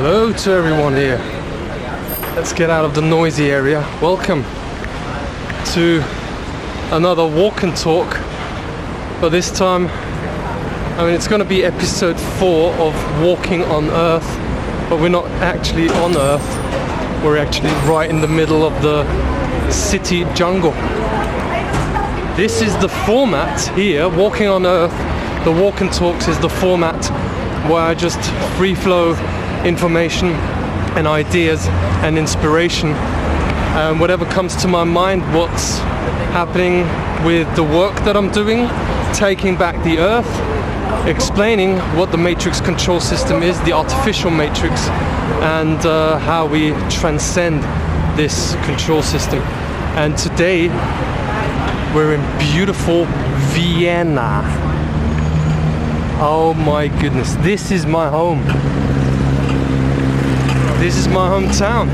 Hello to everyone here. Let's get out of the noisy area. Welcome to another walk and talk, but this time, it's going to be episode 4 of Walking on Earth, but we're not actually on Earth. We're actually right in the middle of the city jungle. This is the format here, Walking on Earth. The walk and talks is the format where I just free flow information and ideas and inspiration, and whatever comes to my mind, what's happening with the work that I'm doing, taking back the Earth, explaining what the matrix control system is, the artificial matrix, and how we transcend this control system. And today we're in beautiful Vienna. Oh my goodness, this is my home. This is my hometown.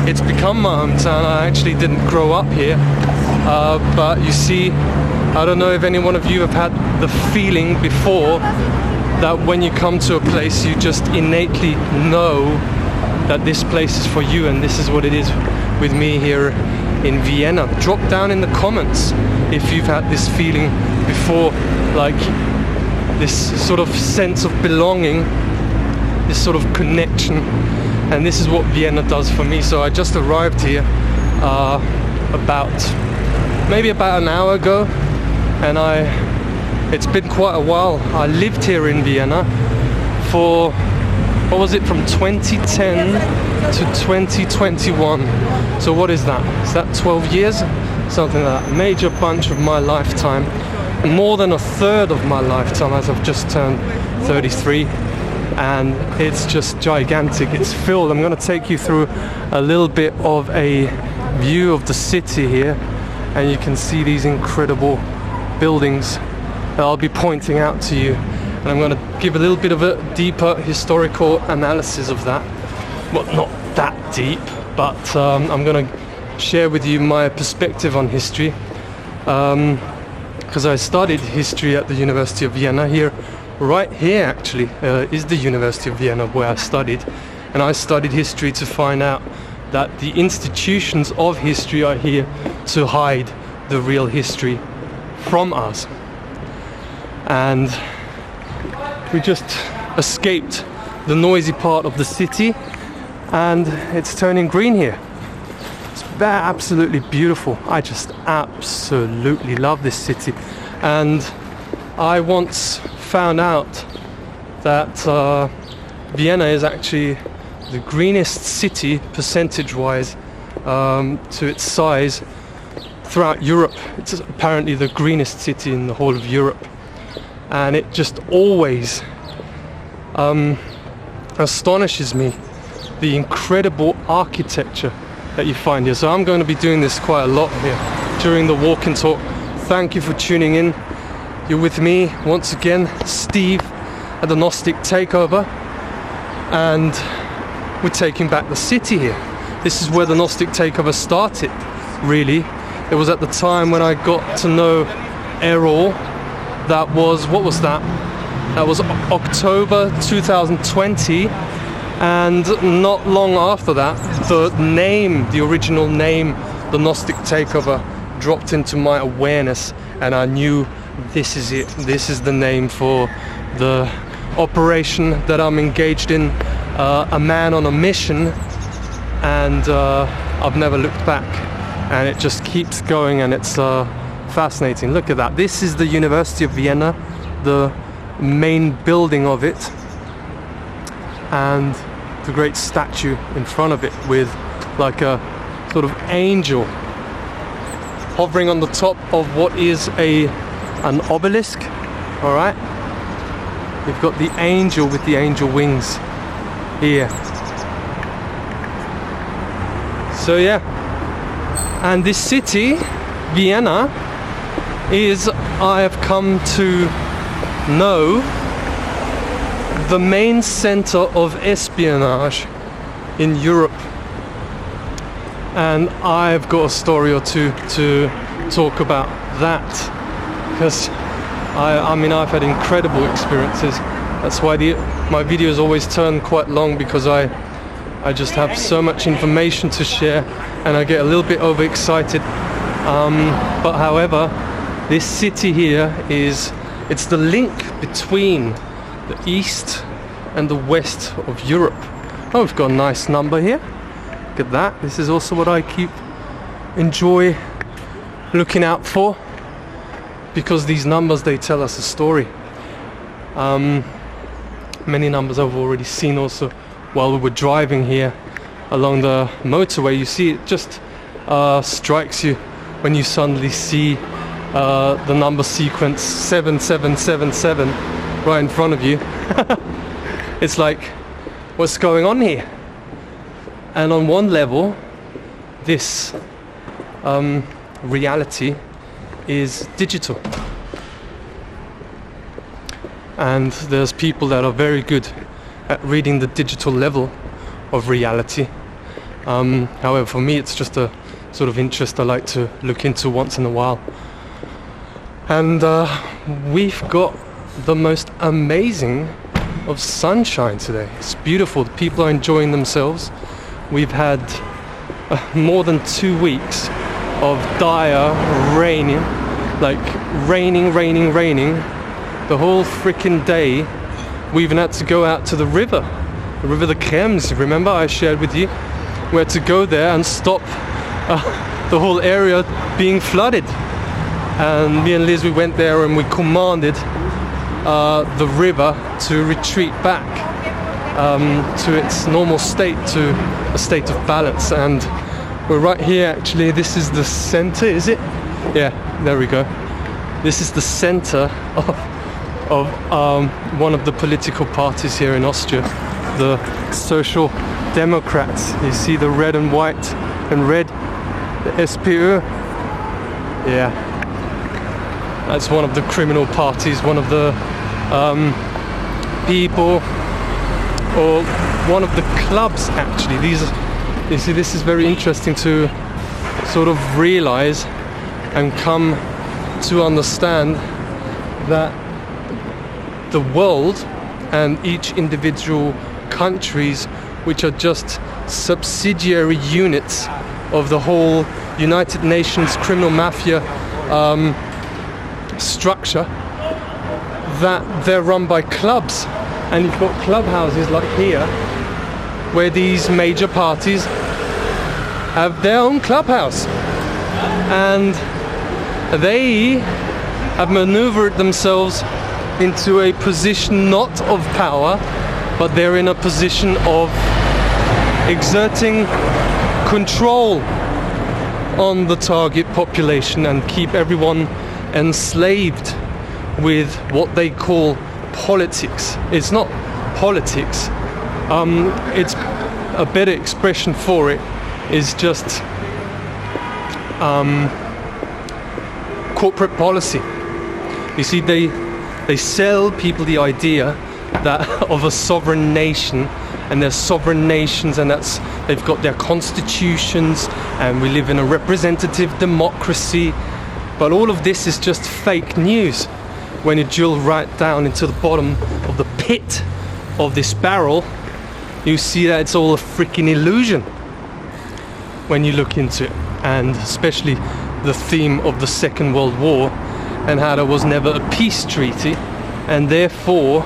It's become my hometown. I actually didn't grow up here, but you see, I don't know if any one of you have had the feeling before that when you come to a place, you just innately know that this place is for you, and this is what it is with me here in Vienna. Drop down in the comments if you've had this feeling before, like this sort of sense of belonging, this sort of connection, and this is what Vienna does for me. So I just arrived here maybe about an hour ago, and it's been quite a while. I lived here in Vienna for, what was it, from 2010 to 2021. So what is that? Is that 12 years? Something like that. Major bunch of my lifetime. More than a third of my lifetime, as I've just turned 33. And it's just gigantic. It's filled. I'm going to take you through a little bit of a view of the city here, and you can see these incredible buildings that I'll be pointing out to you, and I'm going to give a little bit of a deeper historical analysis of that. Well, not that deep, but I'm going to share with you my perspective on history, because I studied history at the University of Vienna. Right here actually is the University of Vienna where I studied, and I studied history to find out that the institutions of history are here to hide the real history from us. And we just escaped the noisy part of the city, and it's turning green here. It's absolutely beautiful. I just absolutely love this city, and I once found out that Vienna is actually the greenest city percentage-wise to its size throughout Europe. It's apparently the greenest city in the whole of Europe, and it just always astonishes me, the incredible architecture that you find here. So I'm going to be doing this quite a lot here during the walk and talk. Thank you for tuning in. You're with me once again, Steve, at the Gnostic Takeover, and we're taking back the city here. This is where the Gnostic Takeover started, really. It was at the time when I got to know Errol. That was, what was that? That was October 2020, and not long after that, the original name, the Gnostic Takeover, dropped into my awareness, and I knew this is it. This is the name for the operation that I'm engaged in, a man on a mission, and I've never looked back, and it just keeps going, and it's fascinating. Look at that. This is the University of Vienna, the main building of it, and the great statue in front of it with like a sort of angel hovering on the top of what is an obelisk. All right, you've got the angel with the angel wings here. So yeah, and this city, Vienna, is, I have come to know, the main center of espionage in Europe. And I've got a story or two to talk about that, because I've had incredible experiences That's why my videos always turn quite long, because I just have so much information to share and I get a little bit overexcited. But however, this city here it's the link between the east and the west of Europe. Oh, we've got a nice number here. Look at that. This is also what I enjoy looking out for, because these numbers, they tell us a story. Many numbers I've already seen also while we were driving here along the motorway. You see, it just strikes you when you suddenly see the number sequence 7777 right in front of you. It's like, what's going on here? And on one level, this reality is digital, and there's people that are very good at reading the digital level of reality. However, for me, it's just a sort of interest I like to look into once in a while. And we've got the most amazing of sunshine today. It's beautiful. The people are enjoying themselves. We've had more than 2 weeks of dire raining, like raining the whole freaking day. We even had to go out to the river the Krems. Remember I shared with you? We had to go there and stop the whole area being flooded. And me and Liz, we went there and we commanded the river to retreat back to its normal state, to a state of balance. And we're right here actually. This is the center, is it? Yeah, there we go. This is the center of one of the political parties here in Austria, the Social Democrats. You see the red and white and red, the SPÖ. Yeah, that's one of the criminal parties, one of the people, or one of the clubs actually. You see, this is very interesting to sort of realize and come to understand that the world and each individual countries, which are just subsidiary units of the whole United Nations criminal mafia structure, that they're run by clubs. And you've got clubhouses like here, where these major parties have their own clubhouse, and they have maneuvered themselves into a position not of power, but they're in a position of exerting control on the target population and keep everyone enslaved with what they call politics. It's not politics. It's a better expression for it is just corporate policy. You see, they sell people the idea that of a sovereign nation, and they're sovereign nations, and they've got their constitutions, and we live in a representative democracy. But all of this is just fake news. When you drill right down into the bottom of the pit of this barrel, you see that it's all a freaking illusion when you look into it. And especially the theme of the Second World War, and how there was never a peace treaty, and therefore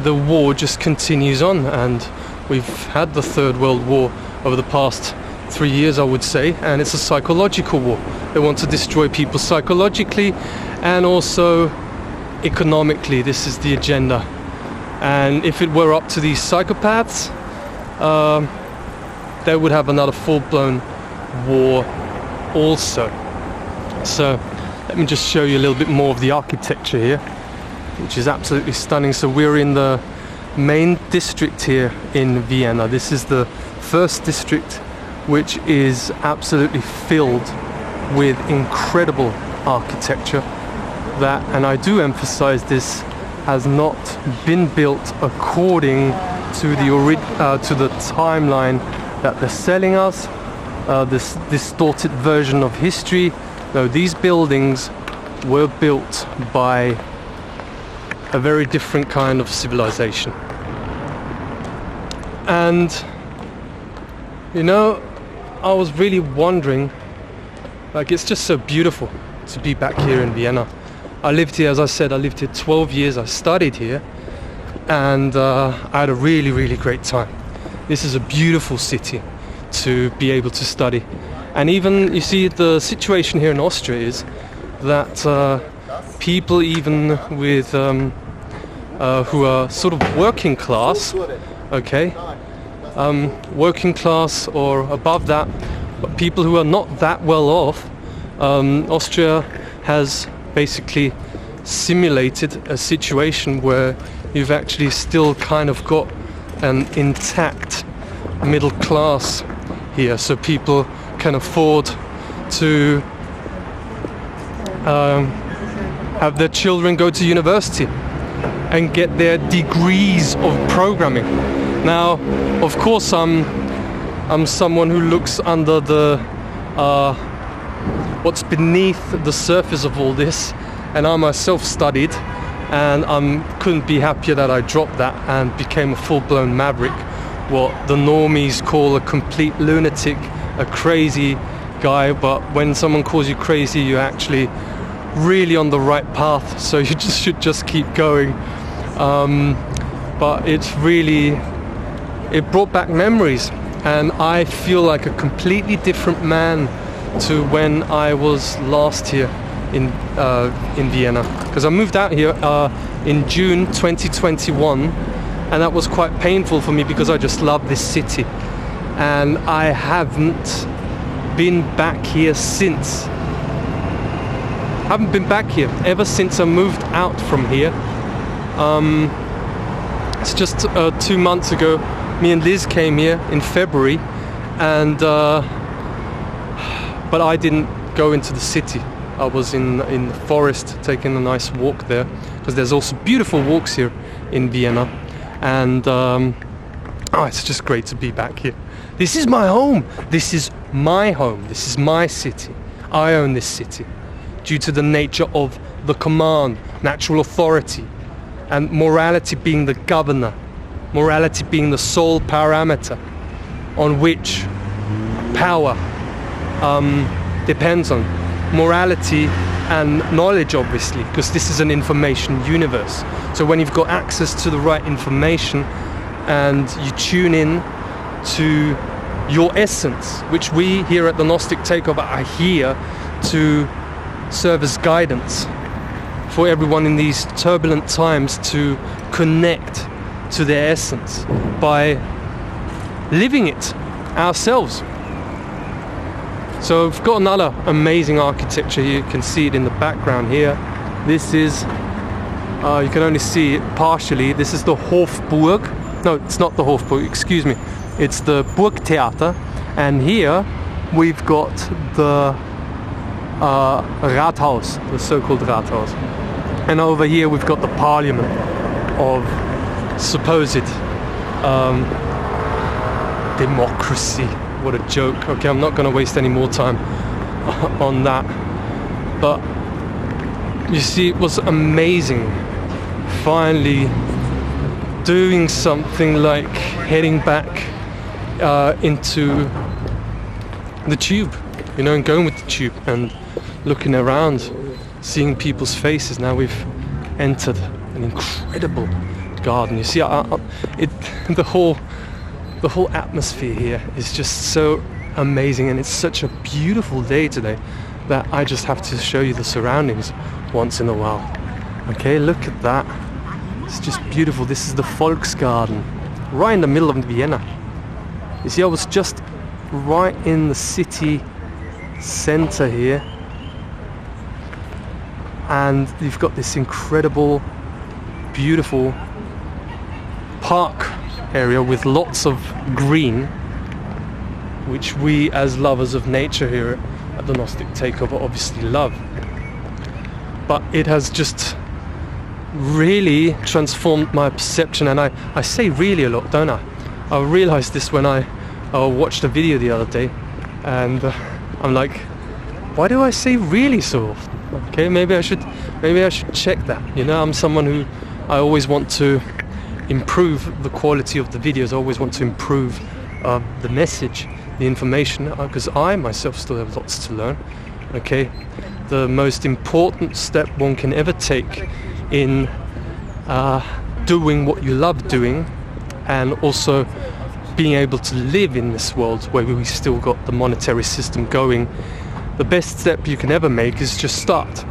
the war just continues on. And we've had the Third World War over the past 3 years, I would say, and it's a psychological war. They want to destroy people psychologically and also economically. This is the agenda. And if it were up to these psychopaths, they would have another full-blown war also. So let me just show you a little bit more of the architecture here, which is absolutely stunning. So we're in the main district here in Vienna. This is the first district, which is absolutely filled with incredible architecture. That, and I do emphasize this, has not been built according to the timeline that they're selling us, this distorted version of history. No, these buildings were built by a very different kind of civilization. And you know, I was really wondering, like, it's just so beautiful to be back here in Vienna. I lived here, as I said, I lived here 12 years, I studied here, and I had a really, really great time. This is a beautiful city to be able to study. And even, you see, the situation here in Austria is that people even with who are sort of working class, okay, working class or above that, but people who are not that well off, Austria has basically simulated a situation where you've actually still kind of got an intact middle class here, so people can afford to have their children go to university and get their degrees of programming. Now, of course, I'm someone who looks under the what's beneath the surface of all this, and I myself studied, and couldn't be happier that I dropped that and became a full-blown maverick, what the normies call a complete lunatic, a crazy guy. But when someone calls you crazy, you're actually really on the right path, so you should just keep going. But it brought back memories, and I feel like a completely different man to when I was last here in Vienna, because I moved out here in June 2021, and that was quite painful for me because I just love this city, and I haven't been back here since. Haven't been back here ever since I moved out from here. It's just 2 months ago, me and Liz came here in February, and but I didn't go into the city. I was in the forest taking a nice walk there, because there's also beautiful walks here in Vienna, and it's just great to be back here. This is my home. This is my home. This is my city. I own this city due to the nature of the command, natural authority, and morality being the governor, morality being the sole parameter on which power depends on. Morality and knowledge, obviously, because this is an information universe. So when you've got access to the right information and you tune in to your essence, which we here at the Gnostic Takeover are here to serve as guidance for everyone in these turbulent times to connect to their essence by living it ourselves. So we've got another amazing architecture here. You can see it in the background here. This is, you can only see it partially. This is the Hofburg. No, it's not the Hofburg, excuse me. It's the Burgtheater. And here we've got the Rathaus, the so-called Rathaus. And over here we've got the parliament of supposed democracy. What a joke. Okay, I'm not going to waste any more time on that. But you see, it was amazing finally doing something like heading back into the tube, you know, and going with the tube and looking around, seeing people's faces. Now we've entered an incredible garden. You see, the whole atmosphere here is just so amazing, and it's such a beautiful day today that I just have to show you the surroundings once in a while. Okay, look at that. It's just beautiful. This is the Volksgarten, right in the middle of Vienna. You see, I was just right in the city center here, and you've got this incredible, beautiful park area with lots of green, which we as lovers of nature here at the Gnostic Takeover obviously love. But it has just really transformed my perception, and I say really a lot, don't I? I realized this when I watched a video the other day, and I'm like, why do I say really so often? Okay, maybe I should check that. You know, I'm someone who I always want to improve the quality of the videos. I always want to improve the message, the information, because I myself still have lots to learn. Okay, the most important step one can ever take in doing what you love doing, and also being able to live in this world where we still got the monetary system going, the best step you can ever make is just start.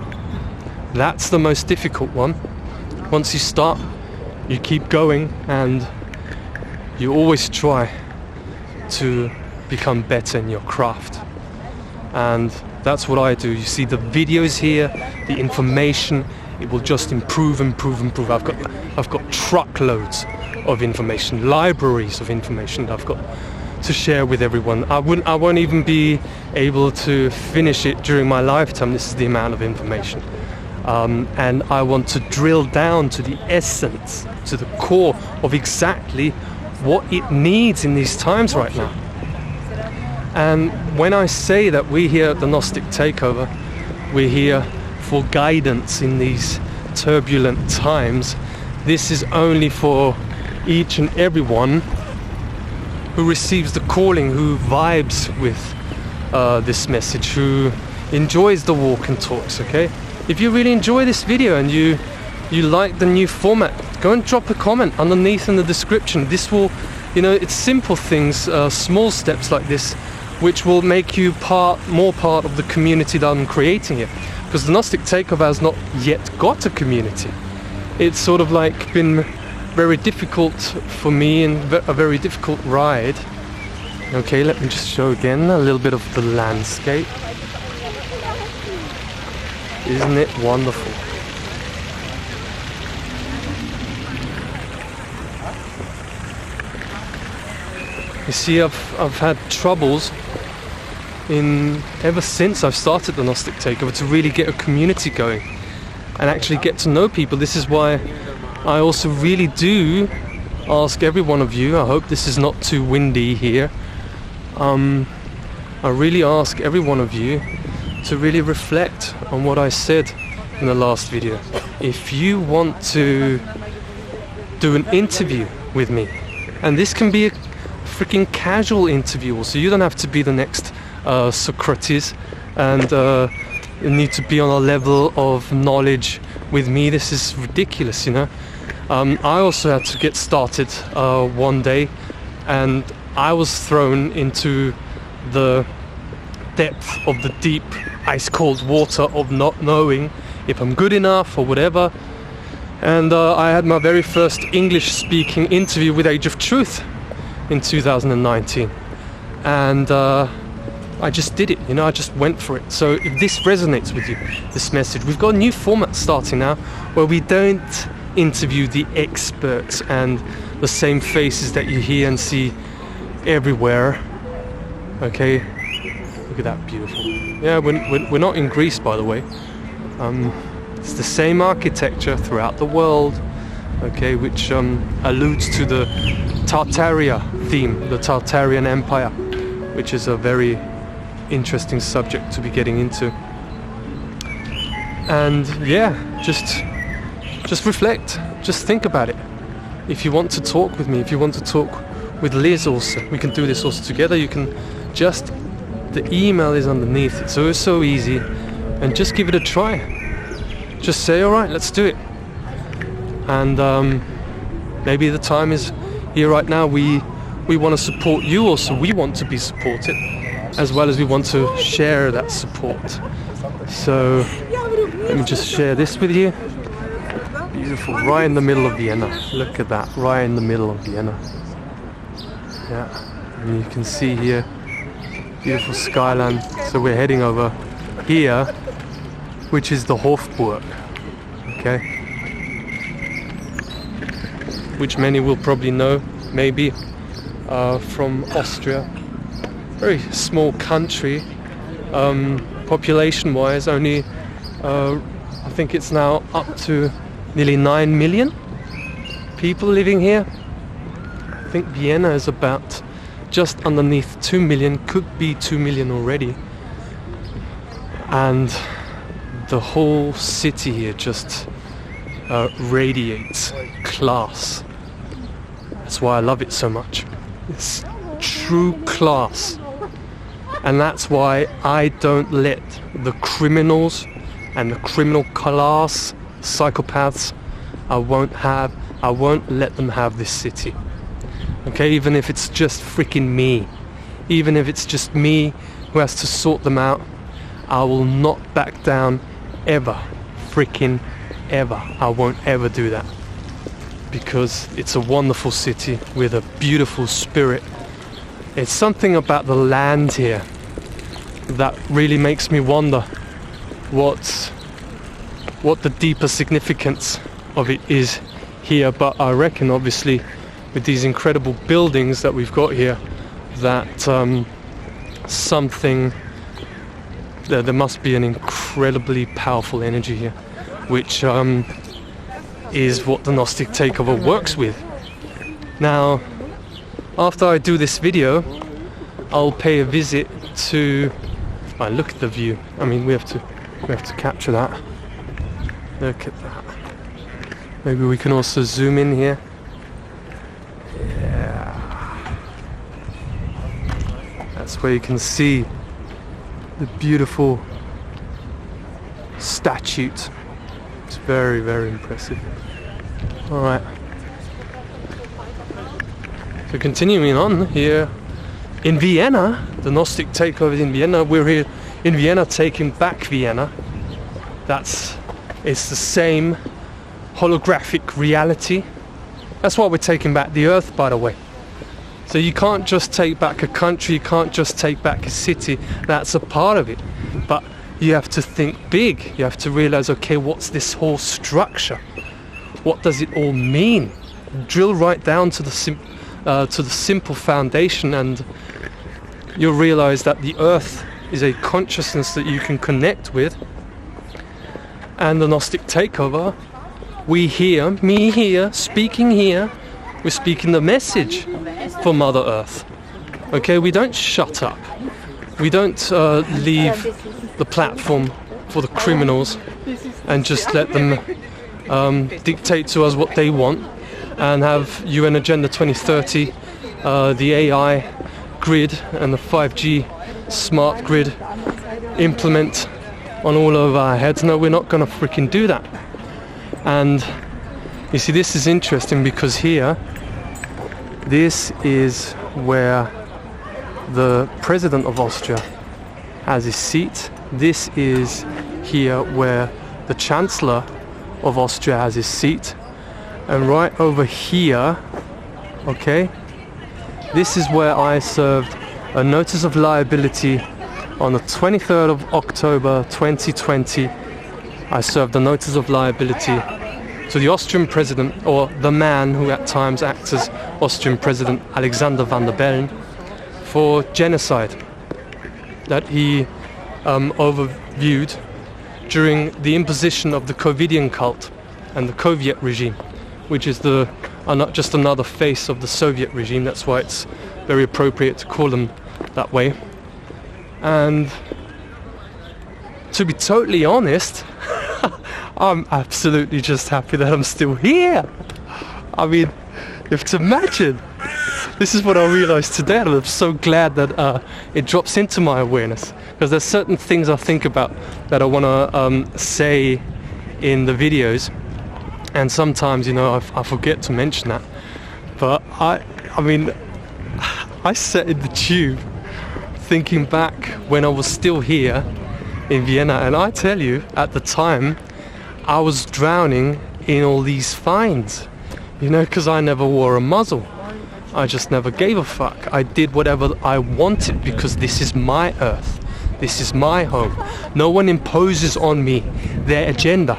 That's the most difficult one. Once you start, you keep going, and you always try to become better in your craft. And that's what I do. You see the videos here, the information, it will just improve. I've got truckloads of information, libraries of information that I've got to share with everyone. I won't even be able to finish it during my lifetime. This is the amount of information. And I want to drill down to the essence, to the core of exactly what it needs in these times right now. And when I say that we here at the Gnostic Takeover, we're here for guidance in these turbulent times, this is only for each and everyone who receives the calling, who vibes with this message, who enjoys the walk and talks, okay? If you really enjoy this video and you like the new format, go and drop a comment underneath in the description. This will, it's simple things, small steps like this, which will make you more part of the community that I'm creating here. Because the Gnostic Takeover has not yet got a community. It's sort of like been very difficult for me and a very difficult ride. Okay, let me just show again a little bit of the landscape. Isn't it wonderful? You see, I've had troubles ever since I've started the Gnostic Takeover to really get a community going and actually get to know people. This is why I also really do ask every one of you, I hope this is not too windy here, I really ask every one of you to really reflect on what I said in the last video. If you want to do an interview with me, and this can be a freaking casual interview also, you don't have to be the next Socrates and you need to be on a level of knowledge with me. This is ridiculous, I also had to get started one day, and I was thrown into the depth of the deep ice cold water of not knowing if I'm good enough or whatever. And I had my very first English speaking interview with Age of Truth in 2019, and I just did it, I just went for it. So if this resonates with you, this message, we've got a new format starting now where we don't interview the experts and the same faces that you hear and see everywhere. Okay, look at that, beautiful. Yeah, we're not in Greece, by the way. It's the same architecture throughout the world, okay, which alludes to the Tartaria theme, the Tartarian Empire, which is a very interesting subject to be getting into. And yeah, just reflect, just think about it. If you want to talk with me, if you want to talk with Liz also, we can do this also together. You can just, the email is underneath it, so it's so easy, and just give it a try. Just say, all right, let's do it. And maybe the time is here right now. We want to support you also. We want to be supported, as well as we want to share that support. So let me just share this with you. Beautiful, right in the middle of Vienna. Look at that, right in the middle of Vienna. Yeah, and you can see here, beautiful skyline. So we're heading over here, which is the Hofburg, okay? Which many will probably know, maybe, from Austria. Very small country, population-wise, only, I think it's now up to nearly 9 million people living here. I think Vienna is about just underneath 2 million, could be 2 million already. And the whole city here just radiates class. That's why I love it so much. It's true class. And that's why I don't let the criminals and the criminal class, psychopaths, I won't let them have this city. Okay, even if it's just freaking me. Even if it's just me who has to sort them out, I will not back down ever. Freaking ever. I won't ever do that. Because it's a wonderful city with a beautiful spirit. It's something about the land here that really makes me wonder what the deeper significance of it is here. But I reckon, obviously, with these incredible buildings that we've got here, that there must be an incredibly powerful energy here, which is what the Gnostic Takeover works with. Now, after I do this video, I'll pay a visit to. Look at the view. I mean, we have to capture that. Look at that. Maybe we can also zoom in here. Yeah. That's where you can see the beautiful statue. It's very, very impressive. Alright. So continuing on here in Vienna, the Gnostic Takeover in Vienna. We're here in Vienna taking back Vienna. It's the same holographic reality. That's why we're taking back the Earth, by the way. So you can't just take back a country, you can't just take back a city. That's a part of it. But you have to think big. You have to realize, okay, what's this whole structure? What does it all mean? Drill right down to the simple foundation, and you'll realize that the Earth is a consciousness that you can connect with. And the Gnostic Takeover, me here, speaking here, we're speaking the message for Mother Earth. Okay, we don't shut up. We don't leave the platform for the criminals and just let them dictate to us what they want and have UN Agenda 2030, the AI grid and the 5G smart grid implement on all of our heads. No, we're not going to freaking do that. And you see, this is interesting because here, this is where the President of Austria has his seat. This is here where the Chancellor of Austria has his seat. And right over here, okay, this is where I served a notice of liability on the 23rd of October 2020. I served a notice of liability to the Austrian President, or the man who at times acts as Austrian President, Alexander van der Bellen, for genocide that he overviewed during the imposition of the Covidian cult and the Soviet regime, which is not just another face of the Soviet regime. That's why it's very appropriate to call them that way. And to be totally honest, I'm absolutely just happy that I'm still here. I mean, you have to imagine. This is what I realized today, and I'm so glad that it drops into my awareness, because there's certain things I think about that I want to say in the videos, and sometimes, you know, I forget to mention that. But I mean, I sat in the tube thinking back when I was still here in Vienna, and I tell you, at the time, I was drowning in all these fines, you know, because I never wore a muzzle. I just never gave a fuck. I did whatever I wanted because this is my Earth. This is my home. No one imposes on me their agenda.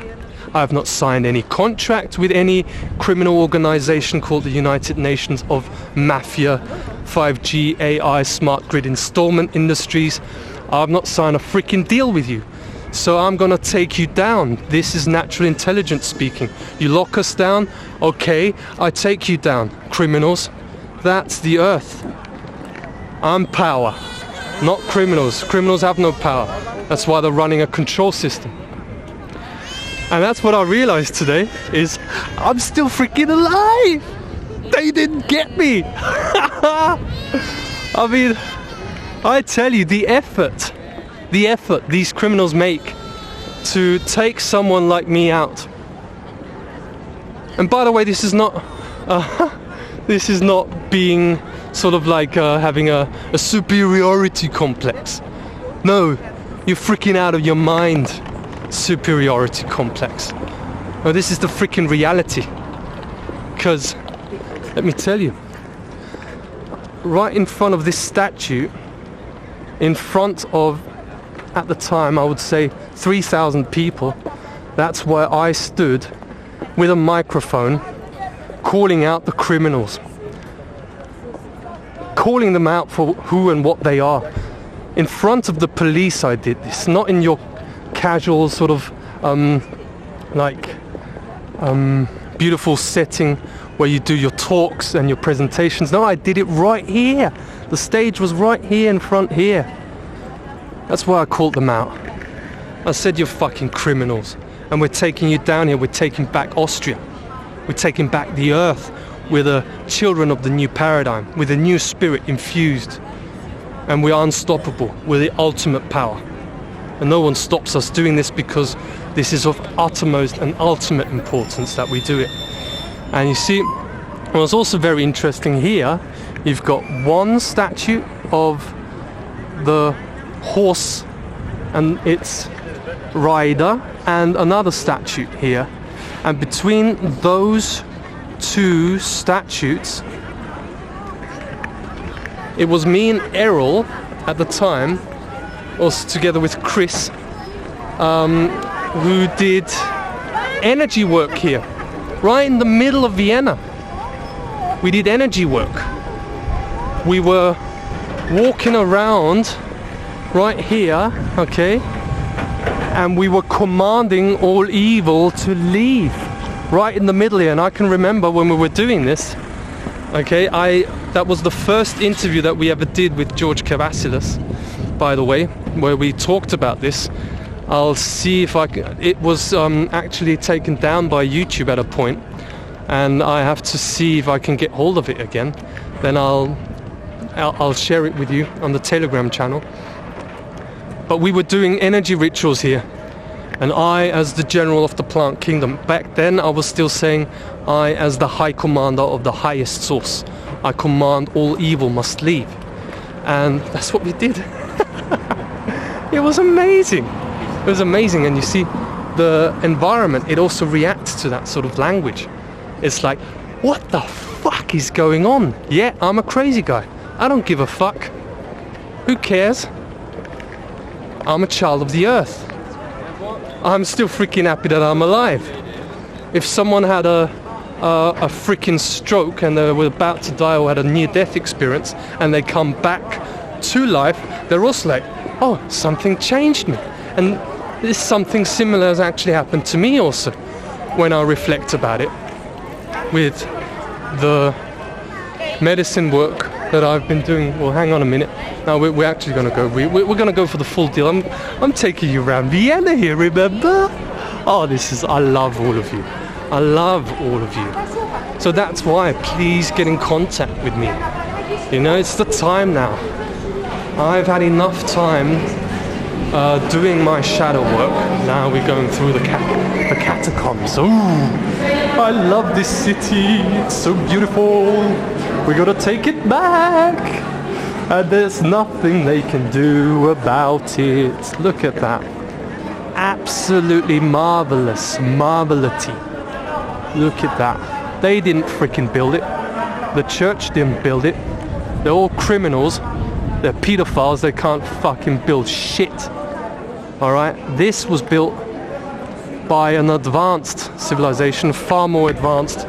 I have not signed any contract with any criminal organization called the United Nations of Mafia, 5G, AI, Smart Grid Installment Industries. I have not signed a freaking deal with you. So I'm gonna take you down. This is natural intelligence speaking. You lock us down, okay, I take you down. Criminals, that's the Earth. I'm power, not criminals. Criminals have no power. That's why they're running a control system. And that's what I realized today, is I'm still freaking alive. They didn't get me. I mean, I tell you, the effort these criminals make to take someone like me out. And by the way, this is not being sort of like having a superiority complex. No, you're freaking out of your mind. Superiority complex. No, this is the freaking reality. Because, let me tell you, right in front of this statue, in front of, at the time, I would say 3,000 people, that's where I stood with a microphone, calling out the criminals. Calling them out for who and what they are. In front of the police I did this, not in your casual sort of beautiful setting where you do your talks and your presentations. No, I did it right here. The stage was right here in front here. That's why I called them out. I said, you're fucking criminals, and we're taking you down here. We're taking back Austria. We're taking back the earth. We're the children of the new paradigm, with a new spirit infused, and we're unstoppable. We're the ultimate power. And no one stops us doing this, because this is of uttermost and ultimate importance that we do it. And you see, what's also very interesting here, you've got one statue of the horse and its rider, and another statue here. And between those two statues, it was me and Errol at the time, also together with Chris, who did energy work here, right in the middle of Vienna. We did energy work. We were walking around right here, okay, and we were commanding all evil to leave right in the middle here. And I can remember when we were doing this, okay, that was the first interview that we ever did with George Cavasilis, by the way, where we talked about this. I'll see if I can. It was actually taken down by YouTube at a point, and I have to see if I can get hold of it again. Then I'll share it with you on the Telegram channel. But we were doing energy rituals here, and I, as the general of the plant kingdom, back then I was still saying, I, as the high commander of the highest source, I command all evil must leave. And that's what we did. It was amazing. It was amazing. And you see, the environment, it also reacts to that sort of language. It's like, what the fuck is going on? Yeah, I'm a crazy guy. I don't give a fuck. Who cares? I'm a child of the earth. I'm still freaking happy that I'm alive. If someone had a freaking stroke and they were about to die or had a near-death experience and they come back to life, they're also like, oh, something changed me. And this something similar has actually happened to me also when I reflect about it with the medicine work that I've been doing. Well, hang on a minute. Now we're actually going to go. We're going to go for the full deal. I'm taking you around Vienna here. Remember? Oh, I love all of you. I love all of you. So that's why, please get in contact with me. You know, it's the time now. I've had enough time doing my shadow work. Now we're going through the catacombs. Oh, I love this city. It's so beautiful. We gotta take it back. And there's nothing they can do about it. Look at that. Absolutely marvelous. Marvelity. Look at that. They didn't freaking build it. The church didn't build it. They're all criminals. They're pedophiles. They can't fucking build shit. Alright? This was built by an advanced civilization, far more advanced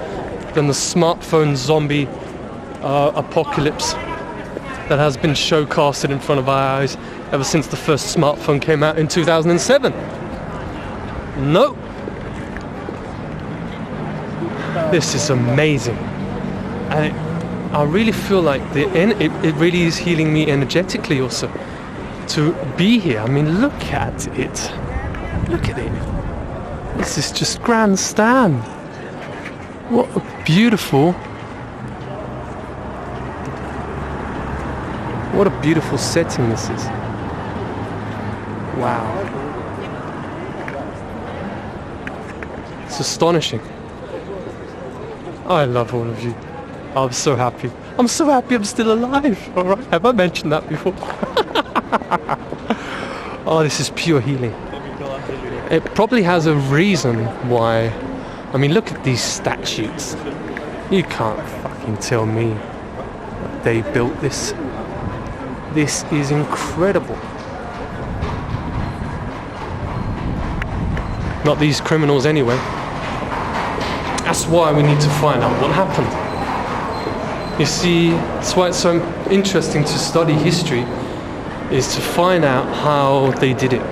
than the smartphone zombie apocalypse that has been showcasted in front of our eyes ever since the first smartphone came out in 2007. No. This is amazing. And I really feel like it really is healing me energetically also to be here. I mean, look at it. Look at it. This is just grandstand. What a beautiful... What a beautiful setting this is. Wow. It's astonishing. I love all of you. I'm so happy. I'm so happy I'm still alive. Alright, have I mentioned that before? Oh, this is pure healing. It probably has a reason why. I mean, look at these statues. You can't fucking tell me that they built this. This is incredible. Not these criminals anyway. That's why we need to find out what happened. You see, that's why it's so interesting to study history, is to find out how they did it.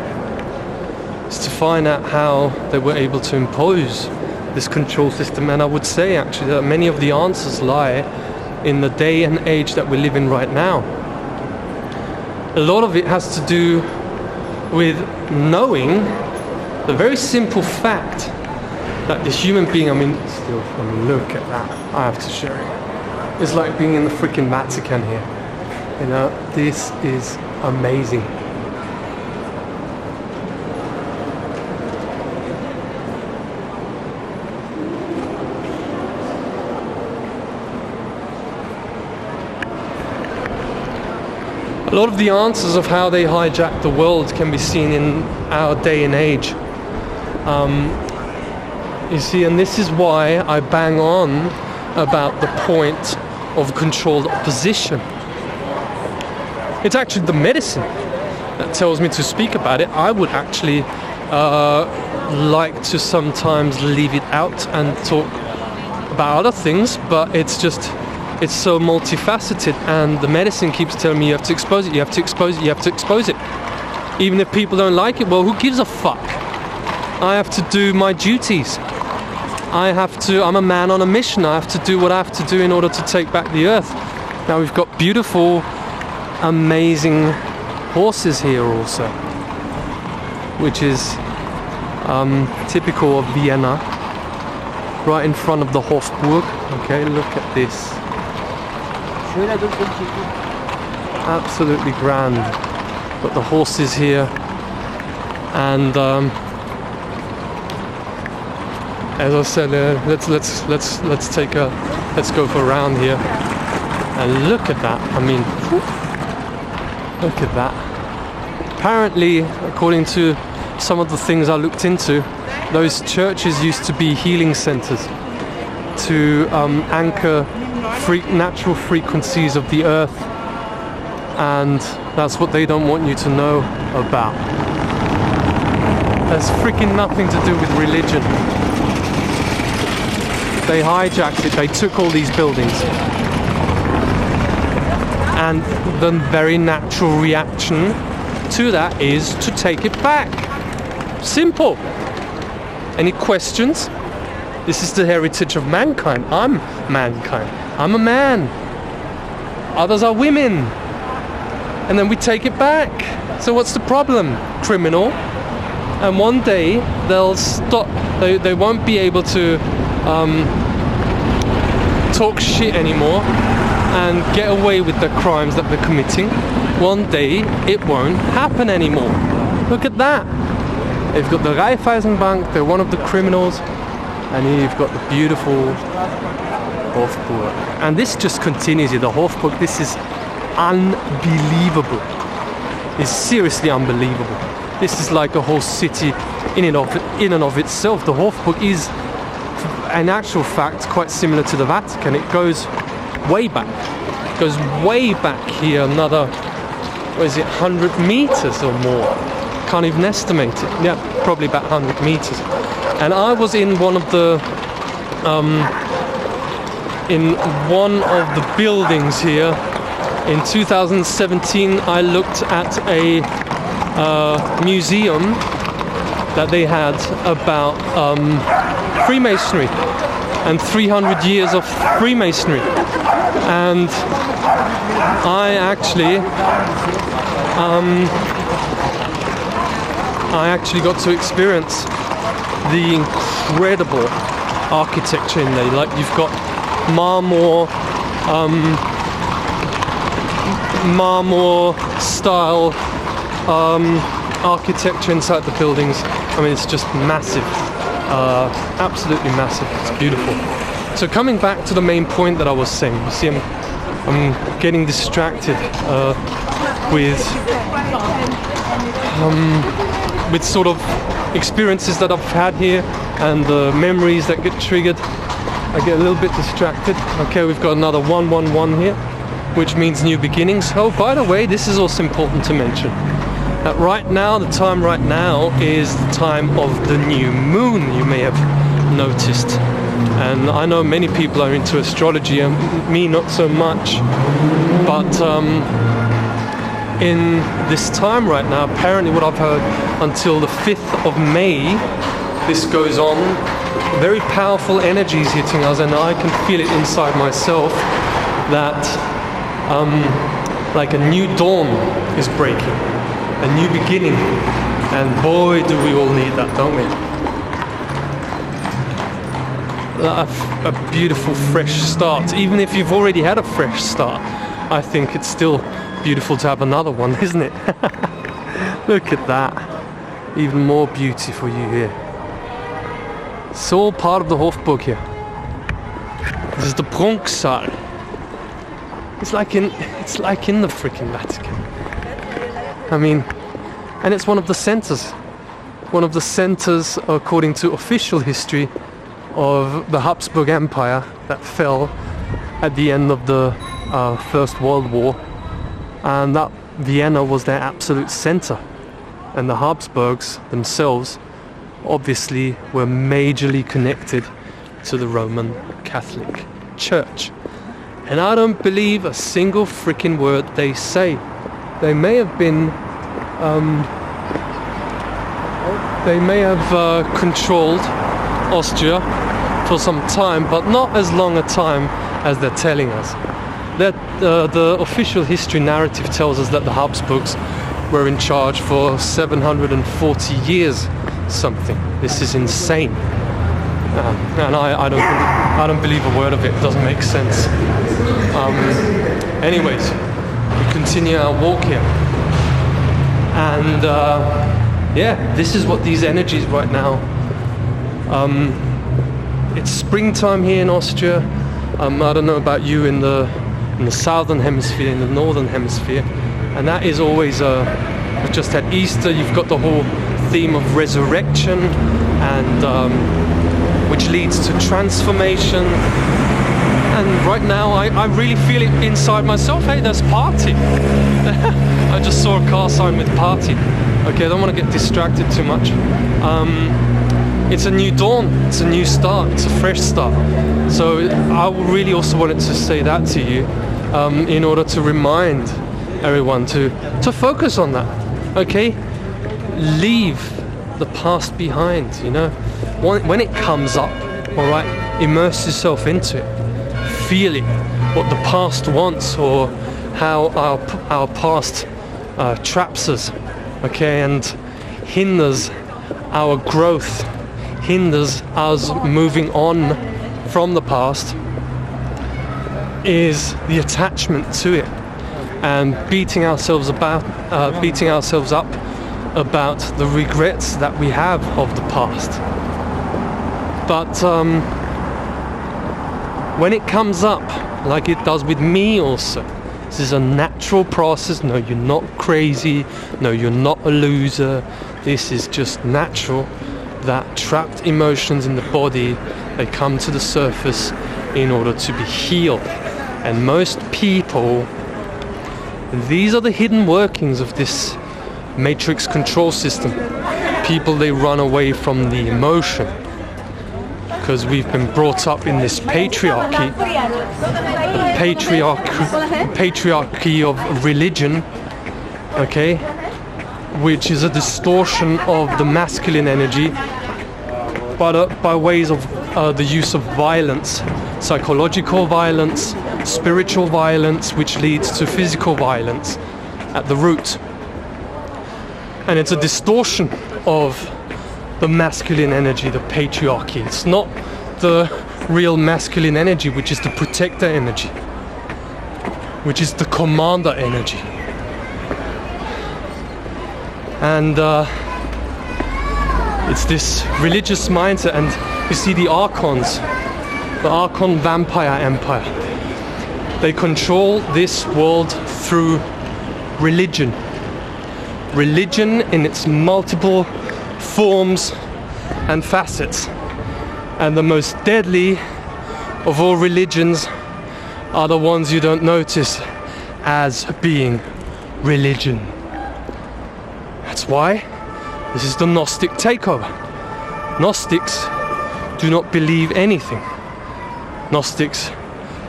It's to find out how they were able to impose this control system. And I would say actually that many of the answers lie in the day and age that we live in right now. A lot of it has to do with knowing the very simple fact that the human being, look at that, I have to show you. It's like being in the freaking Vatican here. You know, this is amazing. A lot of the answers of how they hijacked the world can be seen in our day and age. You see, and this is why I bang on about the point of controlled opposition. It's actually the medicine that tells me to speak about it. I would actually like to sometimes leave it out and talk about other things, but it's so multifaceted, and the medicine keeps telling me you have to expose it, you have to expose it, you have to expose it. Even if people don't like it, well, who gives a fuck? I have to do my duties. I'm a man on a mission. I have to do what I have to do in order to take back the earth. Now we've got beautiful, amazing horses here also, which is typical of Vienna, right in front of the Hofburg. Okay, look at this. Absolutely grand. Got the horses here, and as I said, let's go for a round here, and look at that. I mean, look at that. Apparently, according to some of the things I looked into, those churches used to be healing centers to anchor natural frequencies of the earth, and that's what they don't want you to know about. There's freaking nothing to do with religion. They hijacked it, they took all these buildings, and the very natural reaction to that is to take it back. Simple. Any questions? This is the heritage of mankind. I'm mankind. I'm a man. Others are women. And then we take it back. So what's the problem, criminal? And one day they'll stop. They won't be able to talk shit anymore and get away with the crimes that they're committing. One day it won't happen anymore. Look at that. They've got the Raiffeisenbank, they're one of the criminals, and here you've got the beautiful Hofburg. And this just continues here, the Hofburg. This is unbelievable. It's seriously unbelievable. This is like a whole city in and of itself. The Hofburg is, in actual fact, quite similar to the Vatican. It goes way back. It goes way back here, another, 100 meters or more. Can't even estimate it. Yeah, probably about 100 meters. And I was in one of the buildings here in 2017. I looked at a museum that they had about Freemasonry and 300 years of Freemasonry, and I actually got to experience the incredible architecture in there. Like you've got marmor style architecture inside the buildings. I mean, it's just massive, absolutely massive. It's beautiful. So coming back to the main point that I was saying, you see, I'm getting distracted with sort of experiences that I've had here and the memories that get triggered. I get a little bit distracted. Okay, we've got another 111 here, which means new beginnings. Oh, by the way, this is also important to mention. That right now, the time right now is the time of the new moon, you may have noticed. And I know many people are into astrology, and me not so much. But in this time right now, apparently what I've heard, until the 5th of May, this goes on. Very powerful energies hitting us, and I can feel it inside myself that like a new dawn is breaking, a new beginning, and boy do we all need that, don't we? A beautiful fresh start. Even if you've already had a fresh start, I think it's still beautiful to have another one, isn't it? Look at that. Even more beauty for you here. It's all part of the Hofburg here. This is the Prunksaal. It's like in the freaking Vatican. I mean, and it's one of the centers. One of the centers, according to official history, of the Habsburg Empire that fell at the end of the First World War. And that Vienna was their absolute center. And the Habsburgs themselves obviously were majorly connected to the Roman Catholic Church. And I don't believe a single freaking word they say. They may have been, they may have controlled Austria for some time, but not as long a time as they're telling us. That the official history narrative tells us that the Habsburgs were in charge for 740 years something. This is insane, and I don't believe a word of it. It doesn't make sense. Anyways, we continue our walk here, and yeah, this is what these energies right now. It's springtime here in Austria. I don't know about you in the southern hemisphere, in the northern hemisphere, and that is always we've just had Easter. You've got the whole theme of resurrection, and which leads to transformation. And right now I really feel it inside myself. Hey, there's party. I just saw a car sign with party. Okay, I don't want to get distracted too much. It's a new dawn, it's a new start, it's a fresh start. So I really also wanted to say that to you, in order to remind everyone to focus on that. Okay, leave the past behind, you know. When it comes up, all right, immerse yourself into it. Feel it, what the past wants, or how our past traps us, okay, and hinders our growth, hinders us moving on from the past, is the attachment to it, and beating ourselves up about the regrets that we have of the past. But when it comes up, like it does with me also, this is a natural process. No, you're not crazy. No, you're not a loser. This is just natural, that trapped emotions in the body, they come to the surface in order to be healed. And most people, these are the hidden workings of this matrix control system. People, they run away from the emotion because we've been brought up in this patriarchy, patriarchy of religion, okay, which is a distortion of the masculine energy, but by ways of the use of violence, psychological violence, spiritual violence, which leads to physical violence at the root. And it's a distortion of the masculine energy, the patriarchy. It's not the real masculine energy, which is the protector energy, which is the commander energy. And it's this religious mindset. And you see the archons, the archon vampire empire. They control this world through religion. Religion in its multiple forms and facets. And the most deadly of all religions are the ones you don't notice as being religion. That's why this is the Gnostic takeover. Gnostics do not believe anything. Gnostics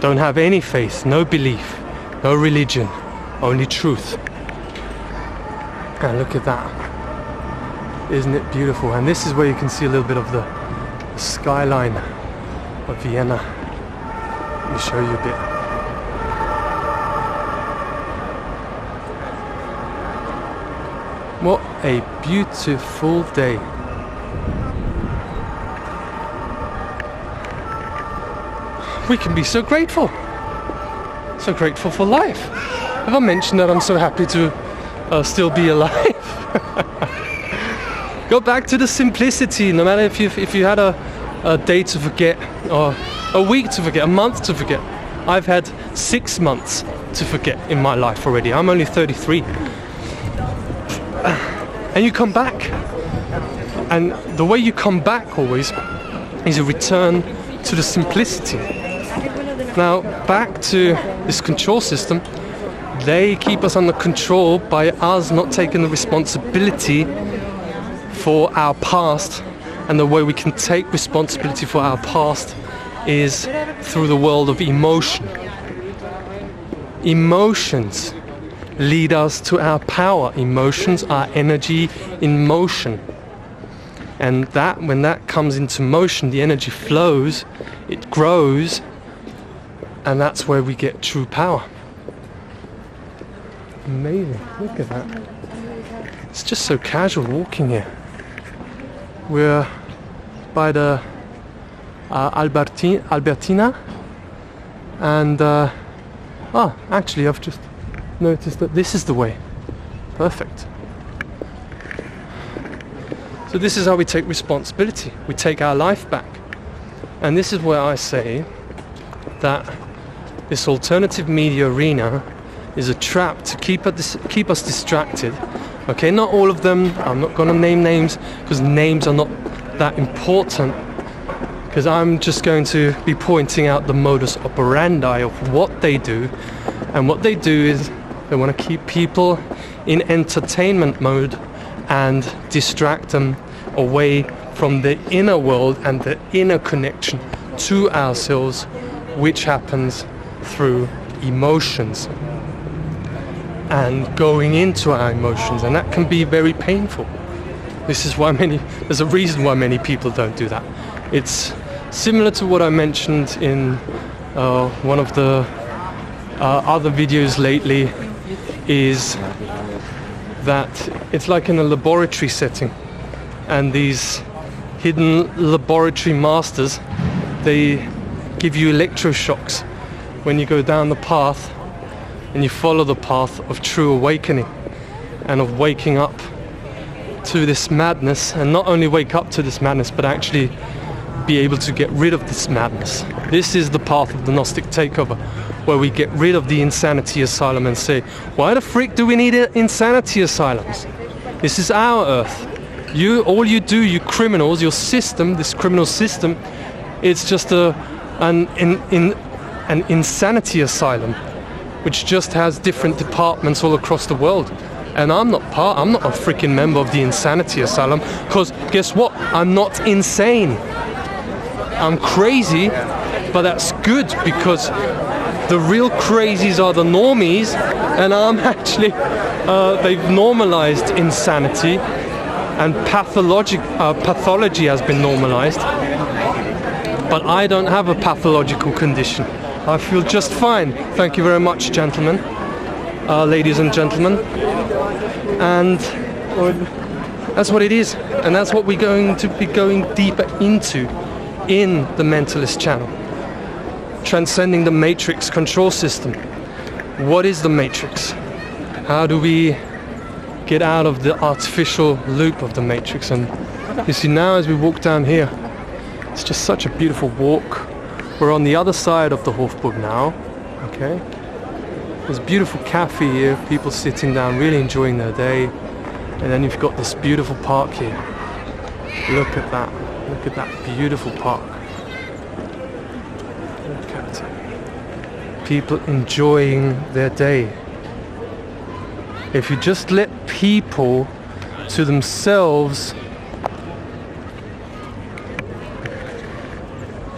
don't have any faith, no belief, no religion, only truth. And look at that. Isn't it beautiful? And this is where you can see a little bit of the skyline of Vienna. Let me show you a bit. What a beautiful day. We can be so grateful. So grateful for life. Have I mentioned that I'm so happy to still be alive? Go back to the simplicity. No matter if you had a day to forget, or a week to forget, a month to forget. I've had 6 months to forget in my life already. I'm only 33. And you come back. And the way you come back always is a return to the simplicity. Now, back to this control system. They keep us under control by us not taking the responsibility for our past. And the way we can take responsibility for our past is through the world of emotion. Emotions lead us to our power. Emotions are energy in motion. And that, when that comes into motion, the energy flows, it grows, and that's where we get true power. Amazing, look at that. It's just so casual walking here. We're by the Albertina, and actually I've just noticed that this is the way. Perfect. So this is how we take responsibility. We take our life back. And this is where I say that this alternative media arena is a trap to keep us distracted. Okay, not all of them. I'm not going to name names because names are not that important. Because I'm just going to be pointing out the modus operandi of what they do. And what they do is they want to keep people in entertainment mode and distract them away from the inner world and the inner connection to ourselves, which happens through emotions and going into our emotions, and that can be very painful. This is why there's a reason why many people don't do that. It's similar to what I mentioned in one of the other videos lately, is that it's like in a laboratory setting, and these hidden laboratory masters, they give you electroshocks when you go down the path and you follow the path of true awakening and of waking up to this madness, and not only wake up to this madness but actually be able to get rid of this madness. This is the path of the Gnostic takeover, where we get rid of the insanity asylum and say, why the frick do we need insanity asylums? This is our earth. All you do, you criminals, your system, this criminal system, it's just an insanity asylum, which just has different departments all across the world. And I'm not a freaking member of the insanity asylum, because guess what? I'm not insane. I'm crazy, but that's good, because the real crazies are the normies, and I'm actually, they've normalized insanity, and pathology has been normalized. But I don't have a pathological condition. I feel just fine. Thank you very much, gentlemen, ladies and gentlemen. That's what it is, and that's what we're going to be going deeper into in the Mentalist channel. Transcending the matrix control system. What is the matrix? How do we get out of the artificial loop of the matrix? And you see, now as we walk down here, it's just such a beautiful walk. We're on the other side of the Hofburg now, okay? There's a beautiful cafe here, people sitting down, really enjoying their day. And then you've got this beautiful park here. Look at that beautiful park. Look at it. People enjoying their day. If you just let people to themselves,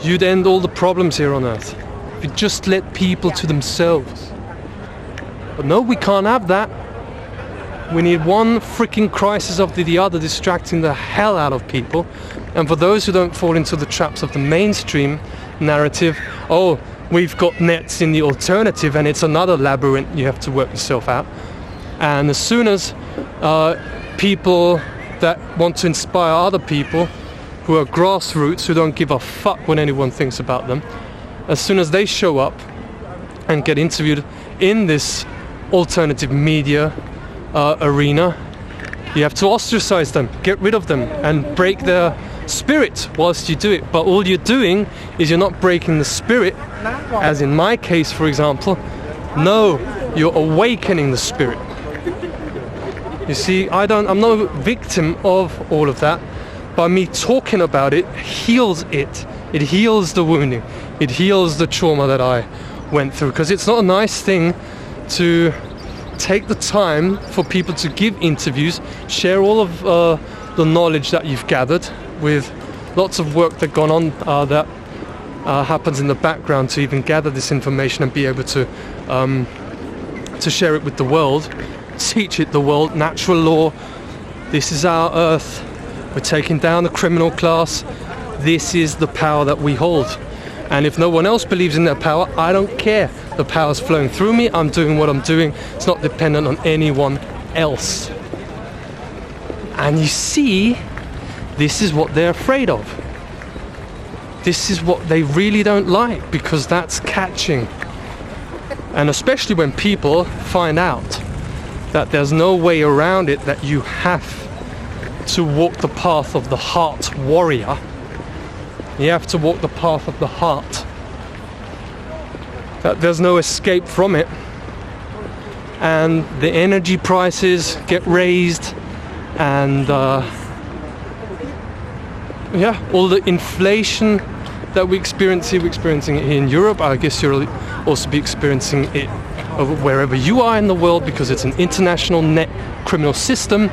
you'd end all the problems here on Earth. If you just let people to themselves. But no, we can't have that. We need one freaking crisis after the other distracting the hell out of people. And for those who don't fall into the traps of the mainstream narrative, oh, we've got nets in the alternative and it's another labyrinth, you have to work yourself out. And as soon as people that want to inspire other people, who are grassroots, who don't give a fuck what anyone thinks about them, as soon as they show up and get interviewed in this alternative media arena, you have to ostracize them, get rid of them, and break their spirit whilst you do it. But all you're doing is you're not breaking the spirit, as in my case, for example. No, you're awakening the spirit. You see, I'm not a victim of all of that. By me talking about it heals it. It heals the wounding. It heals the trauma that I went through. Because it's not a nice thing to take the time for people to give interviews, share all of the knowledge that you've gathered with lots of work that gone on that happens in the background to even gather this information and be able to share it with the world. Teach it the world, natural law. This is our Earth. We're taking down the criminal class. This is the power that we hold. And if no one else believes in that power, I don't care. The power's flowing through me. I'm doing what I'm doing. It's not dependent on anyone else. And you see, this is what they're afraid of. This is what they really don't like, because that's catching. And especially when people find out that there's no way around it, that you have to walk the path of the heart warrior. You have to walk the path of the heart. That there's no escape from it. And the energy prices get raised, and all the inflation that we experience here, we're experiencing it here in Europe. I guess you'll also be experiencing it wherever you are in the world, because it's an international net criminal system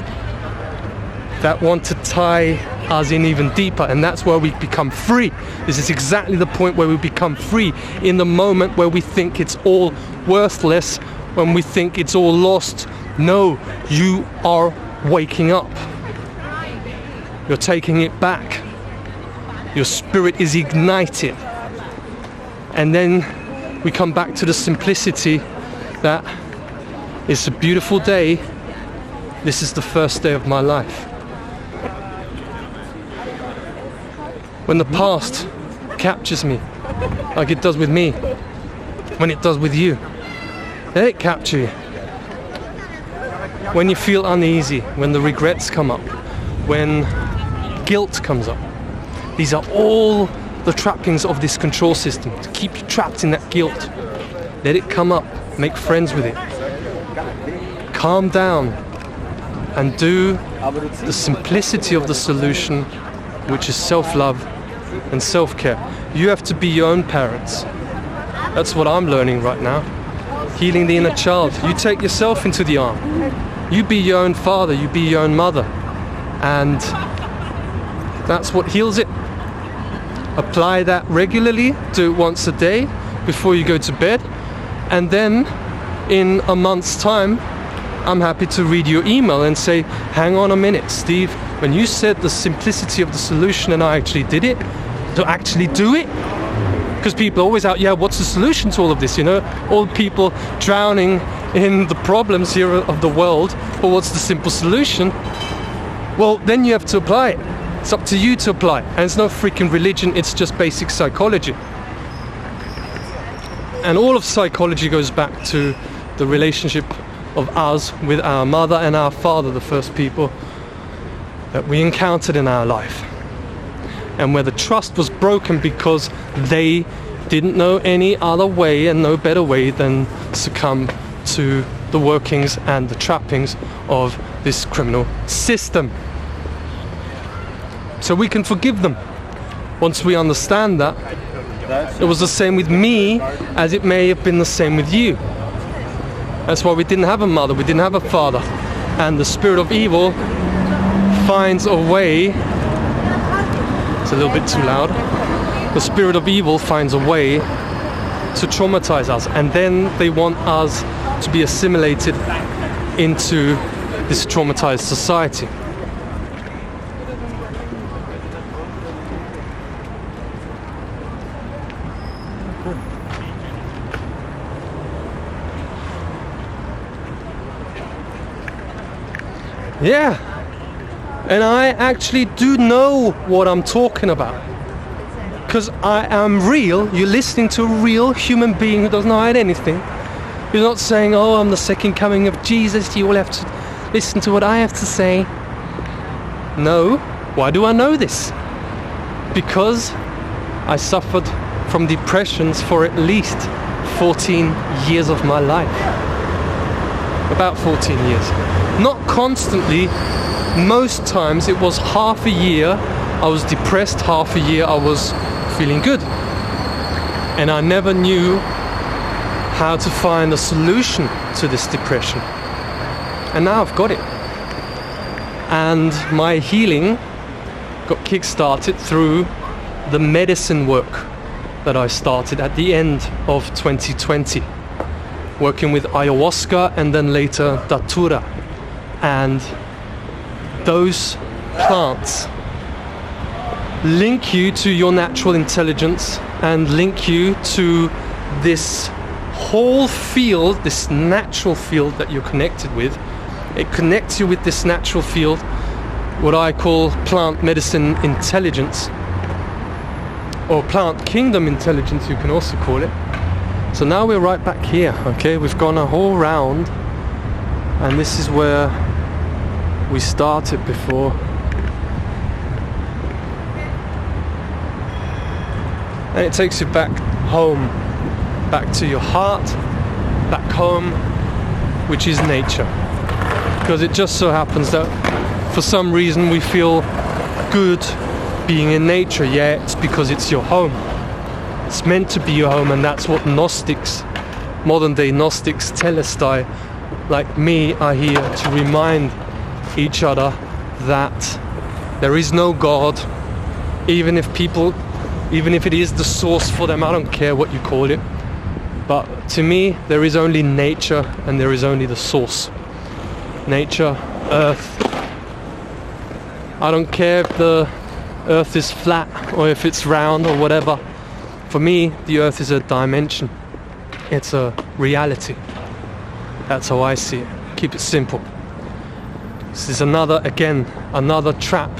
that want to tie us in even deeper, and that's where we become free. This is exactly the point where we become free, in the moment where we think it's all worthless, when we think it's all lost. No, you are waking up. You're taking it back. Your spirit is ignited. And then we come back to the simplicity that it's a beautiful day. This is the first day of my life. When the past captures me, like it does with me, when it does with you, let it capture you. When you feel uneasy, when the regrets come up, when guilt comes up, these are all the trappings of this control system, to keep you trapped in that guilt. Let it come up, make friends with it. Calm down and do the simplicity of the solution, which is self-love and self-care. You have to be your own parents. That's what I'm learning right now. Healing the inner child. You take yourself into the arm. You be your own father, you be your own mother. And that's what heals it. Apply that regularly, do it once a day before you go to bed. And then in a month's time, I'm happy to read your email and say, hang on a minute, Steve, when you said the simplicity of the solution and I actually did it, to actually do it? Because people are always out, yeah, what's the solution to all of this? You know, all people drowning in the problems here of the world, but what's the simple solution? well, then you have to apply it. It's up to you to apply. And it's no freaking religion, it's just basic psychology. And all of psychology goes back to the relationship of us with our mother and our father, the first people that we encountered in our life. And where the trust was broken because they didn't know any other way and no better way than succumb to the workings and the trappings of this criminal system. So we can forgive them once we understand that. It was the same with me as it may have been the same with you. That's why we didn't have a mother, we didn't have a father. And the spirit of evil finds a way. It's a little bit too loud. The spirit of evil finds a way to traumatize us, and then they want us to be assimilated into this traumatized society. Yeah, and I actually do know what I'm talking about. Because I am real. You're listening to a real human being who doesn't hide anything. You're not saying, oh, I'm the second coming of Jesus, you all have to listen to what I have to say. No. Why do I know this? Because I suffered from depressions for at least 14 years of my life. About 14 years. Not constantly. Most times it was half a year I was depressed, half a year I was feeling good. And I never knew how to find a solution to this depression. And now I've got it. And my healing got kick-started through the medicine work that I started at the end of 2020. Working with ayahuasca and then later datura. And those plants link you to your natural intelligence and link you to this whole field, this natural field that you're connected with. It connects you with this natural field, what I call plant medicine intelligence, or plant kingdom intelligence, you can also call it. So now we're right back here, okay? We've gone a whole round, and this is where we started before. And it takes you back home, back to your heart, back home, which is nature. Because it just so happens that for some reason we feel good being in nature. Yeah, it's because it's your home. It's meant to be your home, and that's what Gnostics, modern day Gnostics, Telestai, like me, are here to remind each other that there is no God, even if it is the source for them. I don't care what you call it, but to me there is only nature and there is only the source. Nature, earth. I don't care if the earth is flat or if it's round or whatever. For me, the earth is a dimension. It's a reality. That's how I see it. Keep it simple. This is another trap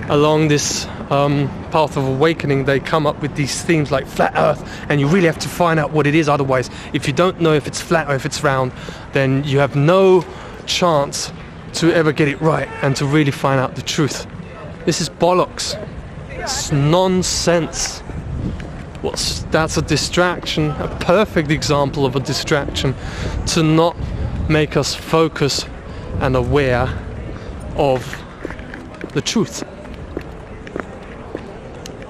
along this path of awakening. They come up with these themes like flat earth, and you really have to find out what it is. Otherwise, if you don't know if it's flat or if it's round, then you have no chance to ever get it right and to really find out the truth. This is bollocks. It's nonsense. That's a distraction, a perfect example of a distraction to not make us focus and aware of the truth,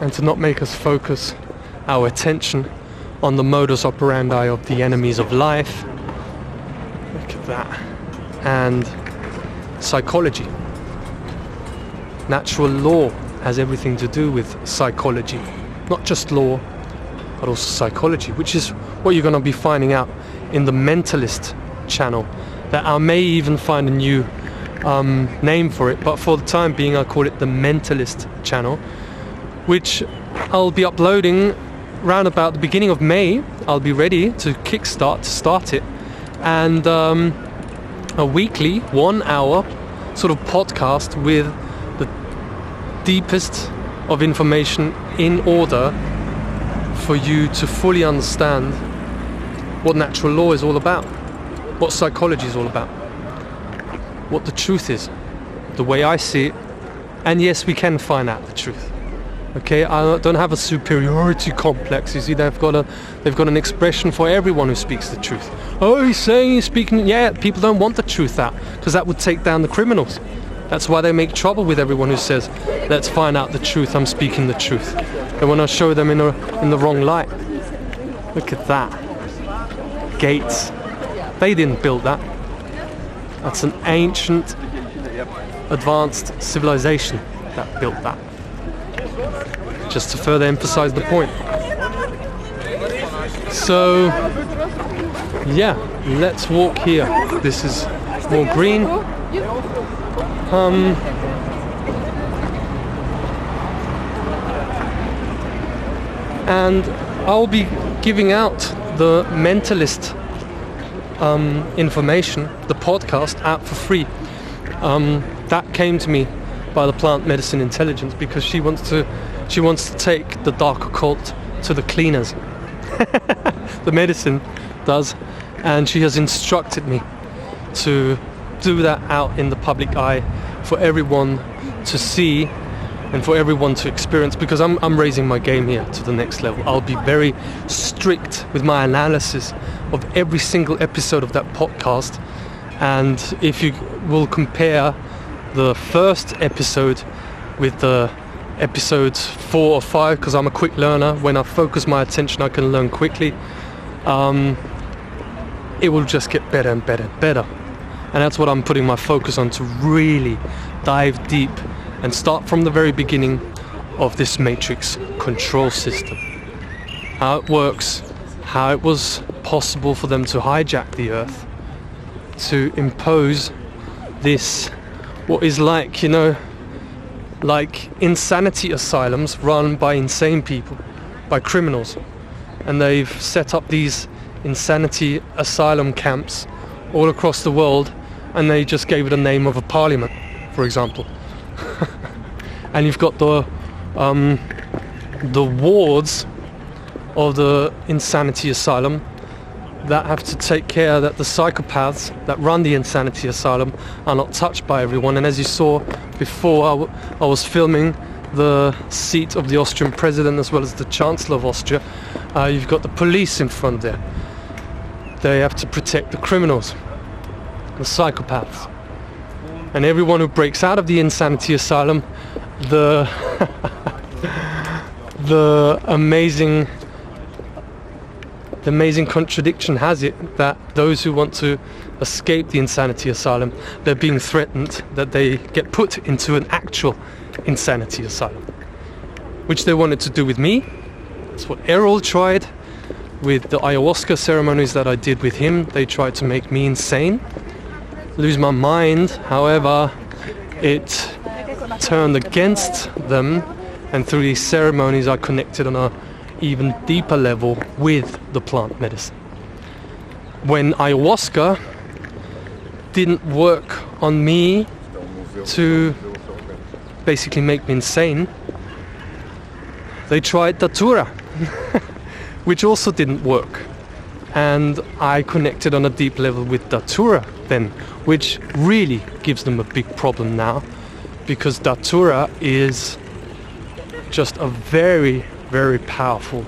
and to not make us focus our attention on the modus operandi of the enemies of life. Look at that. And psychology. Natural law has everything to do with psychology. Not just law, but also psychology, which is what you're going to be finding out in the Mentalist channel. That I may even find a new name for it, but for the time being I call it the Mentalist channel, which I'll be uploading round about the beginning of May. I'll be ready to start it, and a weekly 1 hour sort of podcast with the deepest of information in order for you to fully understand what natural law is all about, what psychology is all about, what the truth is, the way I see it. And yes, we can find out the truth. Okay, I don't have a superiority complex. You see, they've got an expression for everyone who speaks the truth. Oh, he's saying he's speaking. Yeah, people don't want the truth out because that would take down the criminals. That's why they make trouble with everyone who says, "Let's find out the truth. I'm speaking the truth." They want to show them in the wrong light. Look at that. Gates. They didn't build that. That's an ancient, advanced civilization that built that. Just to further emphasize the point. So, yeah, let's walk here. This is more green. And I'll be giving out the mentalist information, the podcast, out for free. That came to me by the plant medicine intelligence because she wants to take the dark occult to the cleaners. The medicine does, and she has instructed me to do that out in the public eye for everyone to see and for everyone to experience, because I'm raising my game here to the next level. I'll be very strict with my analysis of every single episode of that podcast, and if you will compare the first episode with the episodes 4 or 5, because I'm a quick learner. When I focus my attention, I can learn quickly. It will just get better and better and better. And that's what I'm putting my focus on, to really dive deep and start from the very beginning of this matrix control system. How it works, how it was possible for them to hijack the earth, to impose this, what is like, you know, like insanity asylums run by insane people, by criminals. And they've set up these insanity asylum camps all across the world, and they just gave it a name of a parliament, for example. And you've got the wards of the insanity asylum that have to take care that the psychopaths that run the insanity asylum are not touched by everyone. And as you saw before, I was filming the seat of the Austrian president as well as the Chancellor of Austria. You've got the police in front there. They have to protect the criminals, the psychopaths. And everyone who breaks out of the insanity asylum, the amazing contradiction has it that those who want to escape the insanity asylum, they're being threatened that they get put into an actual insanity asylum, which they wanted to do with me. That's what Errol tried with the ayahuasca ceremonies that I did with him. They tried to make me insane, lose my mind. However, it turned against them, and through these ceremonies I connected on a even deeper level with the plant medicine. When ayahuasca didn't work on me to basically make me insane, they tried datura, which also didn't work. And I connected on a deep level with datura then, which really gives them a big problem now, because datura is just a very, very powerful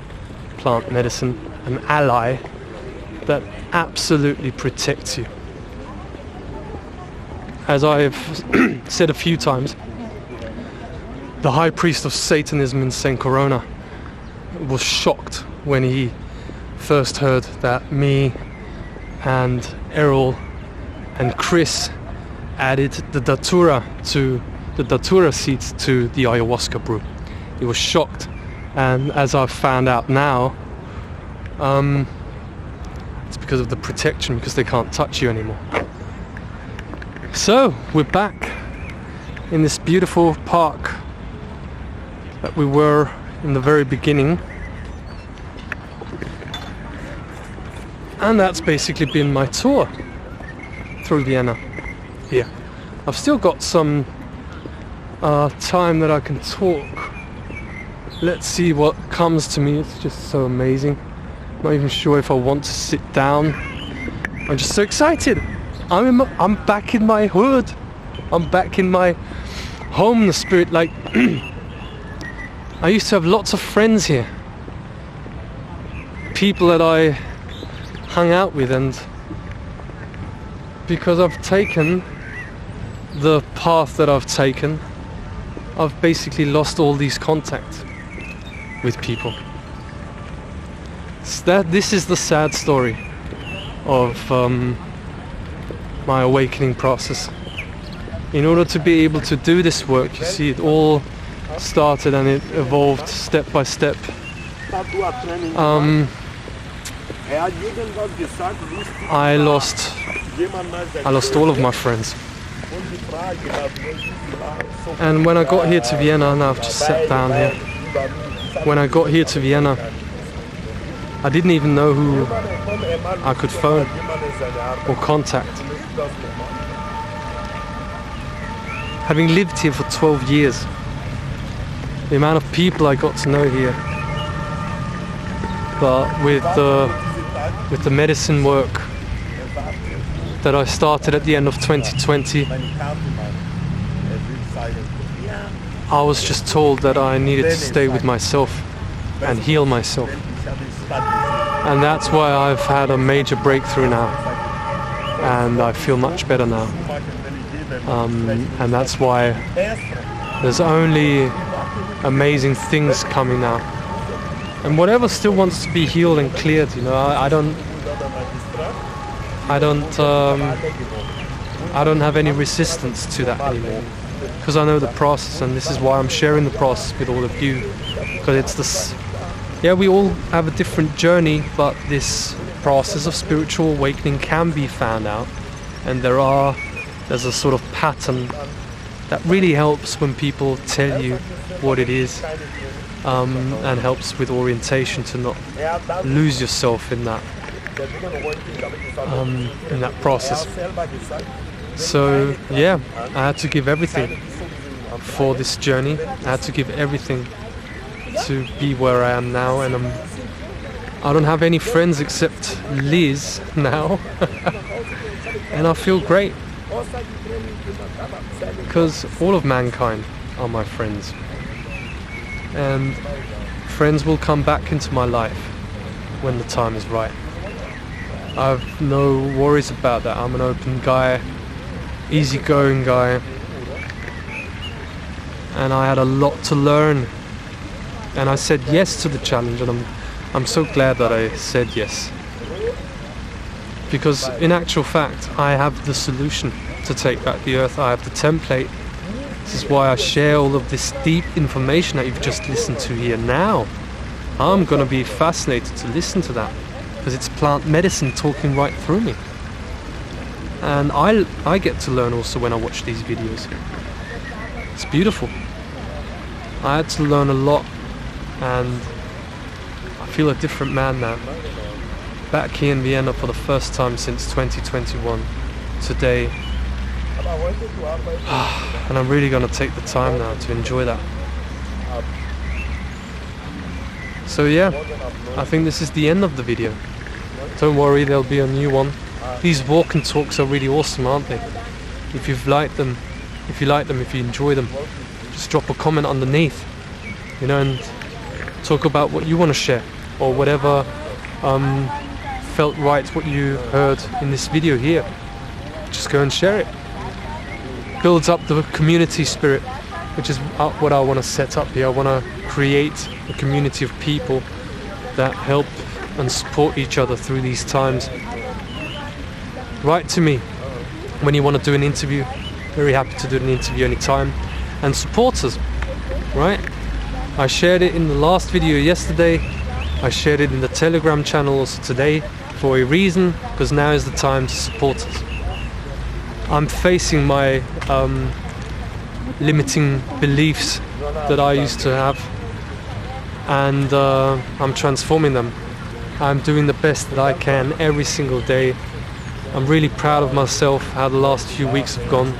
plant medicine, an ally that absolutely protects you. As I've said a few times, the high priest of Satanism in Saint Corona was shocked when he first heard that me and Errol and Chris added the datura seeds to the ayahuasca brew. He was shocked, and as I've found out now, it's because of the protection, because they can't touch you anymore. So we're back in this beautiful park that we were in the very beginning, and that's basically been my tour through Vienna here. I've still got some time that I can talk. Let's see what comes to me. It's just so amazing. Not even sure if I want to sit down. I'm just so excited. I'm back in my hood. I'm back in my home, the spirit. Like I used to have lots of friends here, people that I hung out with, and because I've taken the path that I've taken, I've basically lost all these contacts with people. This is the sad story of my awakening process. In order to be able to do this work, you see, it all started and it evolved step by step. I lost all of my friends. And when I got here to Vienna, now I've just sat down here. When I got here to Vienna, I didn't even know who I could phone or contact. Having lived here for 12 years, the amount of people I got to know here, but with the medicine work that I started at the end of 2020, I was just told that I needed to stay with myself and heal myself. And that's why I've had a major breakthrough now, and I feel much better now. And that's why there's only amazing things coming now. And whatever still wants to be healed and cleared, you know, I don't have any resistance to that anymore, because I know the process, and this is why I'm sharing the process with all of you. Because it's this, yeah, we all have a different journey, but this process of spiritual awakening can be found out, and there's a sort of pattern that really helps when people tell you what it is, and helps with orientation to not lose yourself in that process. So yeah, I had to give everything for this journey. I had to give everything to be where I am now, and I don't have any friends except Liz now. And I feel great, because all of mankind are my friends, and friends will come back into my life when the time is right. I have no worries about that. I'm an open guy, easygoing guy, and I had a lot to learn, and I said yes to the challenge, and I'm so glad that I said yes, because in actual fact I have the solution to take back the earth. I have the template. This is why I share all of this deep information that you've just listened to here now. I'm gonna be fascinated to listen to that, because it's plant medicine talking right through me. And I get to learn also when I watch these videos. It's beautiful. I had to learn a lot, and I feel a different man now. Back here in Vienna for the first time since 2021, today. And I'm really gonna take the time now to enjoy that. So yeah, I think this is the end of the video. Don't worry, there'll be a new one. These walk and talks are really awesome, aren't they? If you like them, if you enjoy them, just drop a comment underneath, you know, and talk about what you want to share, or whatever felt right, what you heard in this video here. Just go and share it. Builds up the community spirit, which is what I want to set up here. I want to create a community of people that help and support each other through these times. Write to me when you want to do an interview. Very happy to do an interview anytime. And support us, right? I shared it in the last video yesterday. I shared it in the Telegram channel also today, for a reason, because now is the time to support us. I'm facing my limiting beliefs that I used to have, and I'm transforming them. I'm doing the best that I can every single day. I'm really proud of myself, how the last few weeks have gone.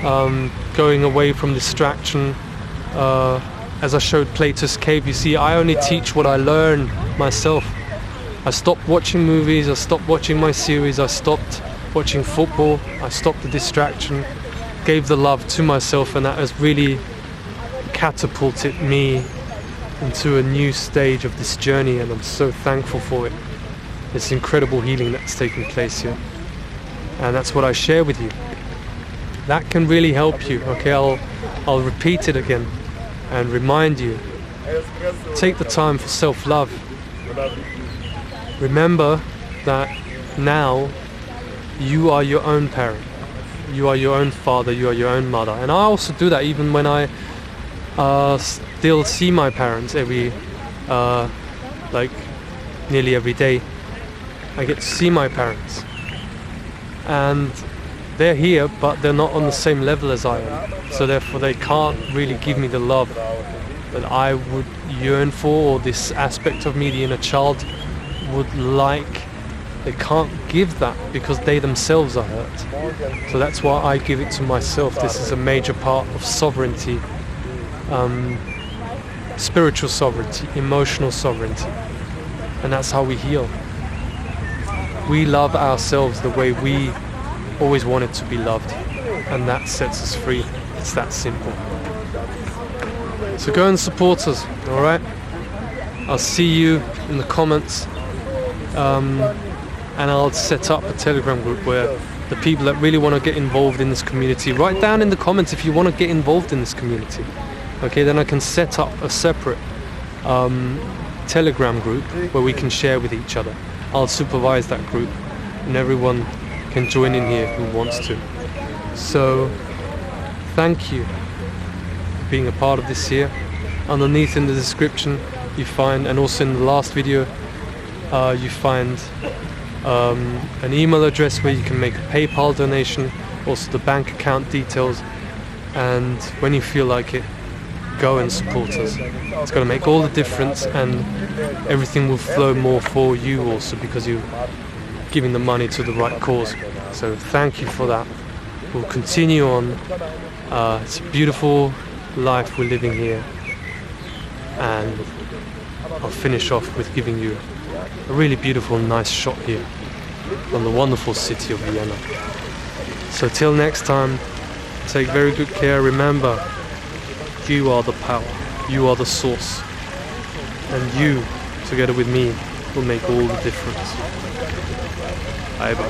going away from distraction. As I showed Plato's Cave, you see, I only teach what I learn myself. I stopped watching movies, I stopped watching my series, I stopped watching football, I stopped the distraction, gave the love to myself, and that has really catapulted me into a new stage of this journey, and I'm so thankful for it. It's incredible healing that's taking place here, and that's what I share with you. That can really help you. Okay, I'll repeat it again and remind you. Take the time for self-love. Remember that now you are your own parent, you are your own father, you are your own mother. And I also do that even when I still see my parents every like nearly every day. I get to see my parents, and they're here, but they're not on the same level as I am, so therefore they can't really give me the love that I would yearn for, or this aspect of me, the inner child, would like. They can't give that because they themselves are hurt. So that's why I give it to myself. This is a major part of sovereignty, spiritual sovereignty, emotional sovereignty, and that's how we heal. We love ourselves the way we always wanted to be loved, and that sets us free. It's that simple. So go and support us, alright? I'll see you in the comments, and I'll set up a Telegram group where the people that really want to get involved in this community, write down in the comments if you want to get involved in this community. Okay, then I can set up a separate Telegram group where we can share with each other. I'll supervise that group, and everyone can join in here who wants to. So thank you for being a part of this here. Underneath in the description you find, and also in the last video, you find an email address where you can make a PayPal donation, also the bank account details, and when you feel like it, go and support us. It's going to make all the difference, and everything will flow more for you also, because you're giving the money to the right cause. So thank you for that. We'll continue on. It's a beautiful life we're living here, and I'll finish off with giving you a really beautiful, nice shot here from the wonderful city of Vienna. So till next time, take very good care. Remember, you are the power, you are the source, and you, together with me, will make all the difference. IBAN.